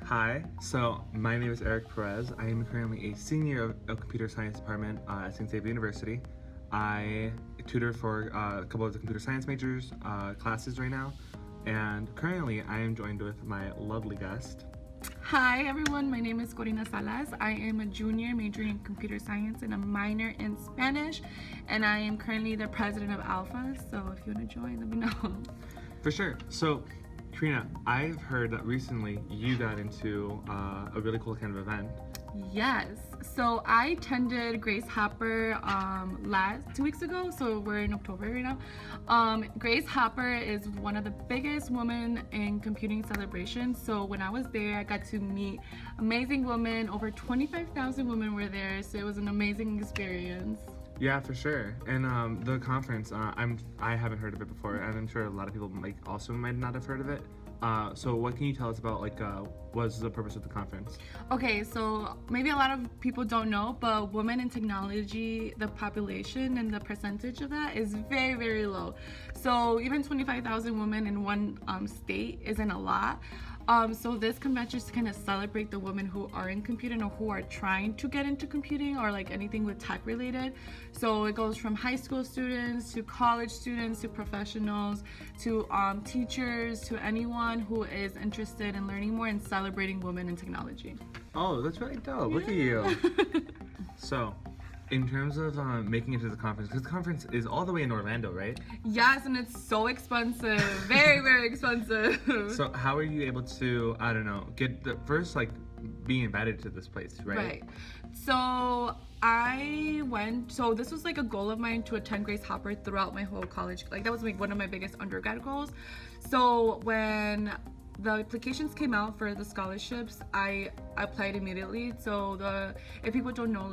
Hi, so my name is Eric Perez. I am currently a senior of computer science department at St. Xavier University. I tutor for a couple of the computer science majors classes right now, and currently I am joined with my lovely guest. Hi everyone, my name is Corina Salas. I am a junior majoring in computer science and a minor in Spanish, and I am currently the president of Alpha, so if you want to join, let me know. For sure. So, Karina, I've heard that recently you got into a really cool kind of event. Yes, so I attended Grace Hopper last 2 weeks ago, so we're in October right now. Grace Hopper is one of the biggest women in computing celebrations. So when I was there, I got to meet amazing women. Over 25,000 women were there, so it was an amazing experience. Yeah, for sure. And the conference, I haven't heard of it before, and I'm sure a lot of people also might not have heard of it. So what can you tell us about what's the purpose of the conference? Okay, so maybe a lot of people don't know, but women in technology, the population and the percentage of that is very, very low. So even 25,000 women in one state isn't a lot. So this convention is to kind of celebrate the women who are in computing or who are trying to get into computing or anything with tech related. So it goes from high school students to college students to professionals to teachers to anyone who is interested in learning more and celebrating women in technology. Oh, that's really dope. Look at you. So, in terms of making it to the conference, because the conference is all the way in Orlando, right? Yes, and it's so expensive. Very, very expensive. So how are you able to, I don't know, get the first, being invited to this place, right? Right. So this was a goal of mine to attend Grace Hopper throughout my whole college. That was one of my biggest undergrad goals. So when the applications came out for the scholarships, I applied immediately. So if people don't know,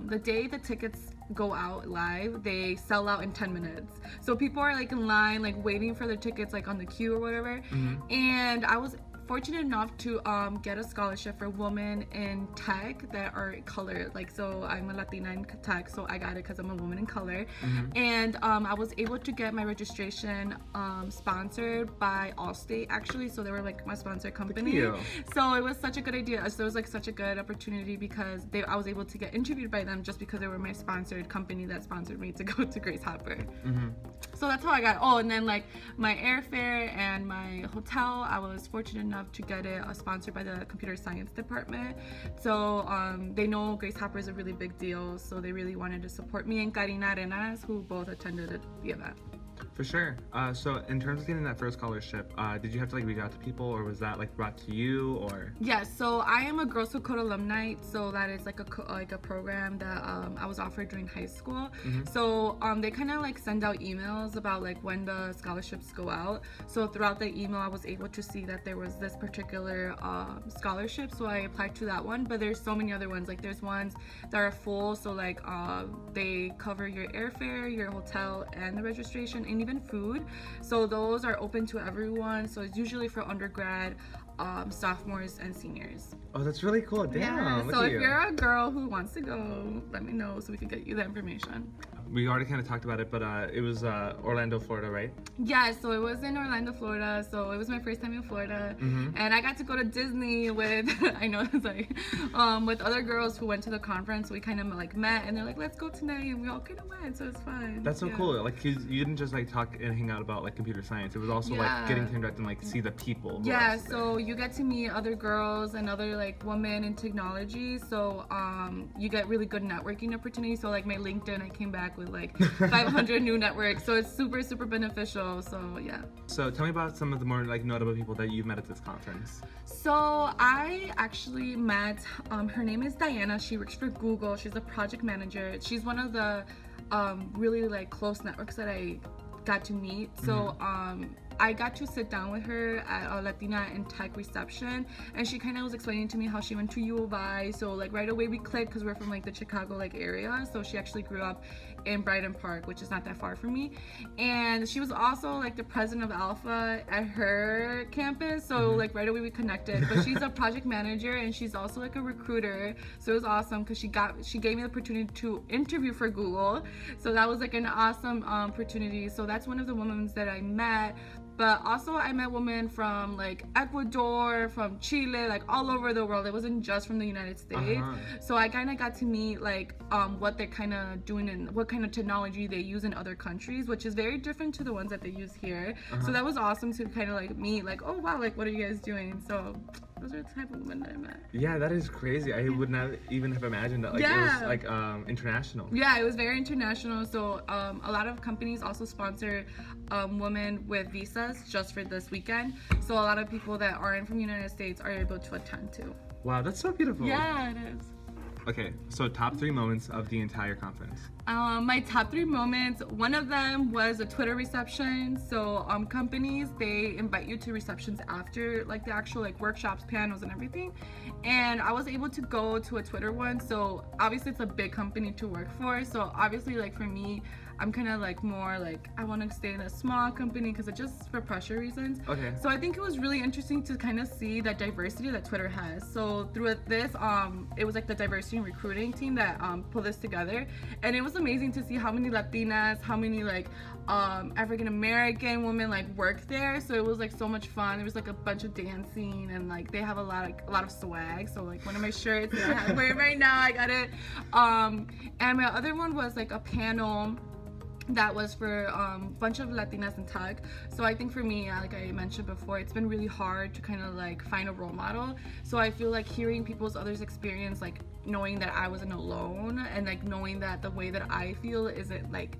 the day the tickets go out live, they sell out in 10 minutes. So people are in line, waiting for their tickets, on the queue or whatever. Mm-hmm. And I was fortunate enough to get a scholarship for women in tech that are colored. So I'm a Latina in tech, so I got it because I'm a woman in color. Mm-hmm. And I was able to get my registration sponsored by Allstate, actually. So they were my sponsor company. So it was such a good idea. So it was such a good opportunity because I was able to get interviewed by them just because they were my sponsored company that sponsored me to go to Grace Hopper. Mm-hmm. So that's how I got. Oh, and then my airfare and my hotel, I was fortunate enough to get it sponsored by the computer science department. So they know Grace Hopper is a really big deal, so they really wanted to support me and Karina Arenas, who both attended the event. For sure. So in terms of getting that first scholarship, did you have to reach out to people, or was that brought to you, or? Yes, so I am a Girls Who Code alumni, so that is a program that I was offered during high school. Mm-hmm. So they kind of send out emails about when the scholarships go out. So throughout the email, I was able to see that there was this particular scholarship, so I applied to that one. But there's so many other ones. There's ones that are full, so they cover your airfare, your hotel, and the registration, and even food. So those are open to everyone. So it's usually for undergrad, sophomores, and seniors. Oh, that's really cool. Damn. Yeah. So if you're a girl who wants to go, let me know so we can get you the information. We already kind of talked about it, but it was Orlando, Florida, right? Yeah, so it was in Orlando, Florida. So it was my first time in Florida. Mm-hmm. And I got to go to Disney with, I know it's with other girls who went to the conference. We kind of met and they're let's go tonight. And we all kind of went, so it's fun. That's so cool. You didn't just talk and hang out about computer science. It was also getting to interact and see the people. Yeah, so you get to meet other girls and other women in technology. So you get really good networking opportunities. So my LinkedIn, I came back with 500 new networks, so it's super, super beneficial. So yeah. So tell me about some of the more notable people that you've met at this conference. So I actually met her name is Diana. She works for Google. She's a project manager. She's one of the really close networks that I got to meet. So I got to sit down with her at a Latina in Tech reception, and she kind of was explaining to me how she went to U of I. So right away we clicked because we're from the Chicago area. So she actually grew up in Brighton Park, which is not that far from me. And she was also the president of Alpha at her campus. So right away we connected. But she's a project manager and she's also a recruiter. So it was awesome because she gave me the opportunity to interview for Google. So that was an awesome opportunity. So that's one of the women that I met. but also I met women from like Ecuador, from Chile, like all over the world. It wasn't just from the United States. So I kind of got to meet like what they're kind of doing and what kind of technology they use in other countries, which is very different to the ones that they use here. So that was awesome to kind of like meet, like, oh wow, like what are you guys doing? So those are the type of women that I met. Yeah, that is crazy. I would not even have imagined that. Like, it was like international. Yeah, it was very international. So a lot of companies also sponsor women with visas just for this weekend. So a lot of people that aren't from the United States are able to attend too. Wow, that's so beautiful. Yeah, it is. Okay, so top 3 moments of the entire conference. My top 3 moments, one of them was a Twitter reception. So companies, they invite you to receptions after like the actual like workshops, panels and everything. And I was able to go to a Twitter one. So obviously it's a big company to work for. So obviously like for me, I'm kind of like more like I want to stay in a small company because it's just for pressure reasons. Okay. So I think it was really interesting to kind of see that diversity that Twitter has. So through this, it was like the diversity and recruiting team that pulled this together, and it was amazing to see how many Latinas, how many like African American women like work there. So it was like so much fun. There was like a bunch of dancing and like they have a lot of swag. So like one of my shirts that I have wearing right now, I got it. And my other one was like a panel that was for a bunch of Latinas in tech. So I think for me, like I mentioned before, it's been really hard to kind of like find a role model. So I feel like hearing people's others experience, like knowing that I wasn't alone and like knowing that the way that I feel isn't like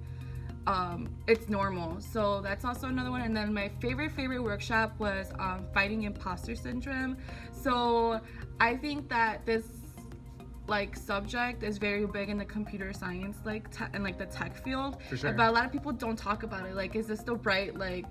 it's normal. So that's also another one. And then my favorite workshop was fighting imposter syndrome. So I think that this like subject is very big in the computer science and like the tech field. For sure. But a lot of people don't talk about it. Like, is this the right like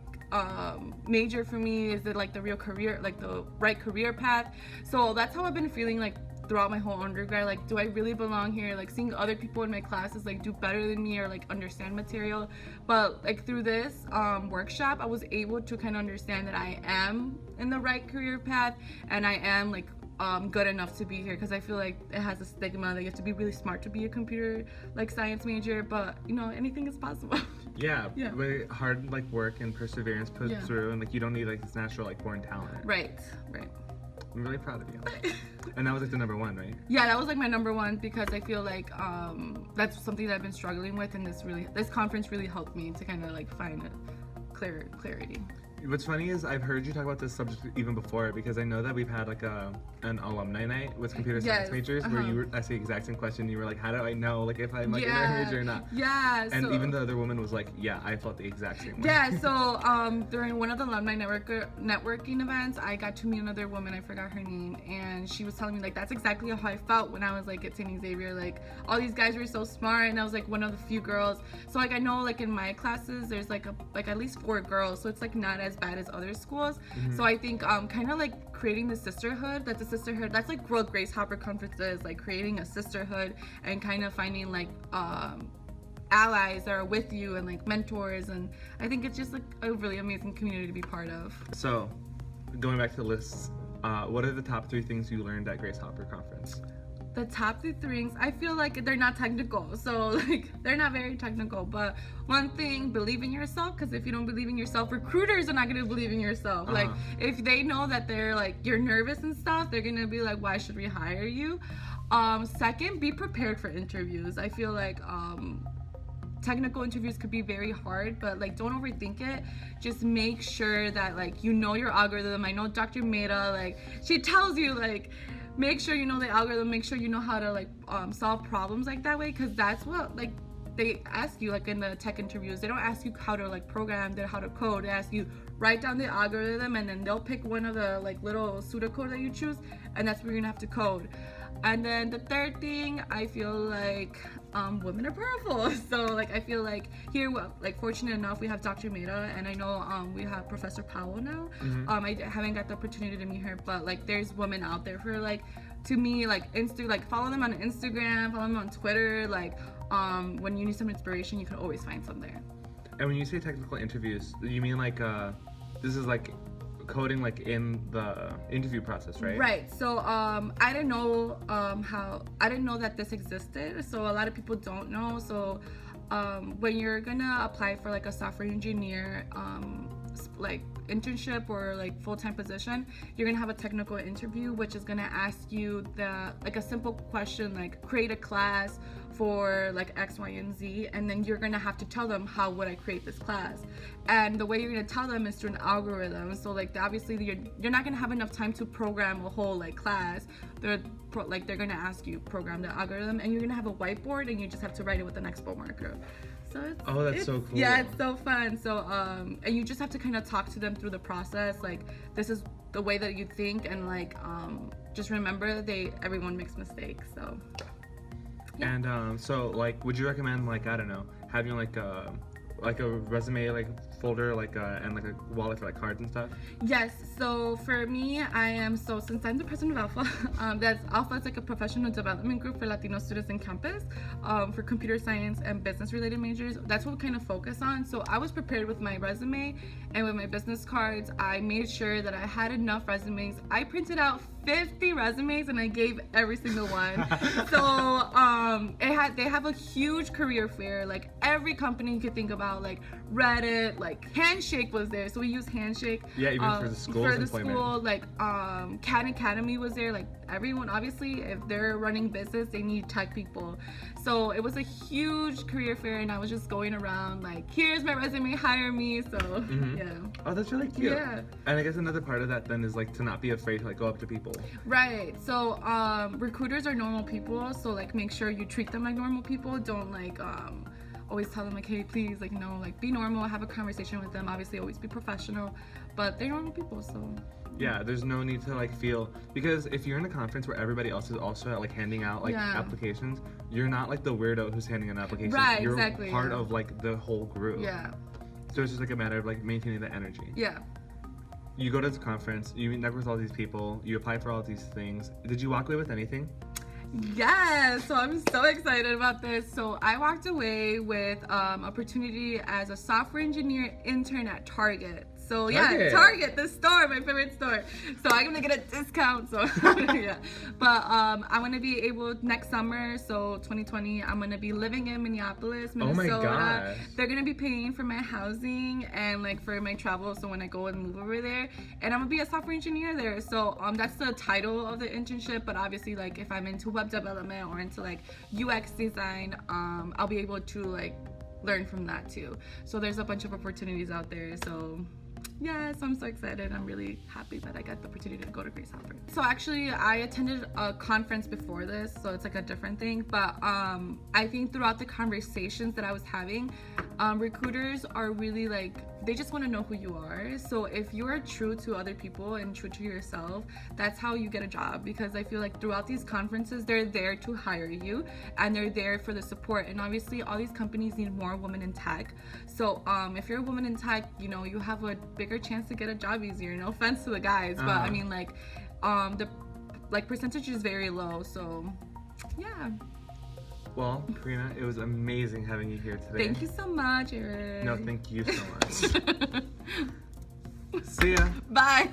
major for me? Is it like the real career, like the right career path? So that's how I've been feeling like throughout my whole undergrad. Like, do I really belong here? Like seeing other people in my classes like do better than me or like understand material. But like through this workshop, I was able to kind of understand that I am in the right career path and I am like good enough to be here, because I feel like it has a stigma that you have to be really smart to be a computer like science major, but you know, anything is possible. Yeah. But hard like work and perseverance put through, and like you don't need like this natural like born talent. Right. I'm really proud of you. And that was like the number 1, right? Yeah, that was like my number 1, because I feel like that's something that I've been struggling with, and this conference really helped me to kind of like find a clarity. What's funny is I've heard you talk about this subject even before, because I know that we've had like an alumni night with computer science majors where you were asked the exact same question. You were like, how do I know like if I'm like in a major or not? Yeah. And even the other woman was like, yeah, I felt the exact same way. Yeah, so during one of the alumni networking events, I got to meet another woman, I forgot her name, and she was telling me like that's exactly how I felt when I was like at St. Xavier. Like all these guys were so smart and I was like one of the few girls. So like I know like in my classes there's like at least 4 girls, so it's like not as bad as other schools. So I think kind of like creating the sisterhood, that's like World Grace Hopper conferences, like creating a sisterhood and kind of finding like allies that are with you and like mentors, and I think it's just like a really amazing community to be part of. So going back to the lists, what are the top 3 things you learned at Grace Hopper conference? The top 3 things, I feel like they're not technical, so like they're not very technical, but one thing, believe in yourself, because if you don't believe in yourself, recruiters are not going to believe in yourself. Like if they know that they're like you're nervous and stuff, they're going to be like, why should we hire you? Second, be prepared for interviews. I feel like technical interviews could be very hard, but like don't overthink it. Just make sure that like you know your algorithm. I know Dr. Meda, like she tells you like make sure you know the algorithm, make sure you know how to like solve problems like that way, because that's what like they ask you like in the tech interviews. They don't ask you how to like program, how to code. They ask you write down the algorithm, and then they'll pick one of the like little pseudocode that you choose, and that's where you're gonna have to code. And then the third thing, I feel like women are powerful. So like I feel like here, like fortunate enough, we have Dr. Meda, and I know we have Professor Powell now. I haven't got the opportunity to meet her, but like there's women out there for like, to me, like like follow them on Instagram, follow them on Twitter. Like when you need some inspiration, you can always find some there. And when you say technical interviews, you mean like this is like coding like in the interview process, right? Right. So I didn't know that this existed. So a lot of people don't know. So when you're gonna apply for like a software engineer like internship or like full-time position, you're gonna have a technical interview, which is gonna ask you a simple question like create a class for like X, Y, and Z, and then you're gonna have to tell them how would I create this class. And the way you're gonna tell them is through an algorithm. So like obviously you're not gonna have enough time to program a whole like class. They're gonna ask you program the algorithm, and you're gonna have a whiteboard, and you just have to write it with an expo marker. So that's so cool. Yeah, it's so fun. So and you just have to kind of talk to them through the process. Like this is the way that you think, and like just remember everyone makes mistakes. So. Yeah. And so like, would you recommend like, I don't know, having like a resume like folder and like a wallet for like cards and stuff? Yes. So for me, since I'm the president of Alpha, Alpha is like a professional development group for Latino students in campus, for computer science and business related majors. That's what we kind of focus on. So I was prepared with my resume and with my business cards. I made sure that I had enough resumes. I printed out 50 resumes and I gave every single one. So they have a huge career fair, like every company you could think about, like Reddit, like Handshake was there, so we use Handshake. Yeah, even for the school's employment. School, like Khan Academy was there, like everyone, obviously if they're running business they need tech people. So it was a huge career fair, and I was just going around like, here's my resume, hire me. So yeah. Oh, that's really cute. Yeah. And I guess another part of that then is like to not be afraid to like go up to people. Right. So recruiters are normal people, so like make sure you treat them like normal people. Don't like always tell them like, hey, please, like, no, like be normal, have a conversation with them. Obviously always be professional, but they're normal people. So yeah, there's no need to like feel, because if you're in a conference where everybody else is also like handing out like applications, you're not like the weirdo who's handing an application. Right. You're exactly. part of like the whole group. Yeah. So it's just like a matter of like maintaining the energy. Yeah. You go to this conference, you network with all these people, you apply for all these things. Did you walk away with anything? Yes, so I'm so excited about this. So I walked away with opportunity as a software engineer intern at Target. So yeah, Target, the store, my favorite store. So I'm gonna get a discount. So yeah, but I'm gonna be able next summer, so 2020, I'm gonna be living in Minneapolis, Minnesota. Oh my gosh. They're gonna be paying for my housing and like for my travel. So when I go and move over there, and I'm gonna be a software engineer there. So that's the title of the internship. But obviously, like if I'm into web development or into like UX design, I'll be able to like learn from that too. So there's a bunch of opportunities out there. So yes, I'm so excited. I'm really happy that I got the opportunity to go to Grace Hopper. So actually, I attended a conference before this, so it's like a different thing. But I think throughout the conversations that I was having, recruiters are really like, they just want to know who you are. So if you're true to other people and true to yourself, that's how you get a job. Because I feel like throughout these conferences, they're there to hire you, and they're there for the support. And obviously, all these companies need more women in tech. So if you're a woman in tech, you know, you have a bigger chance to get a job easier. No offense to the guys, but I mean, like, the percentage is very low. So yeah. Well, Karina, it was amazing having you here today. Thank you so much, Eric. No, thank you so much. See ya. Bye.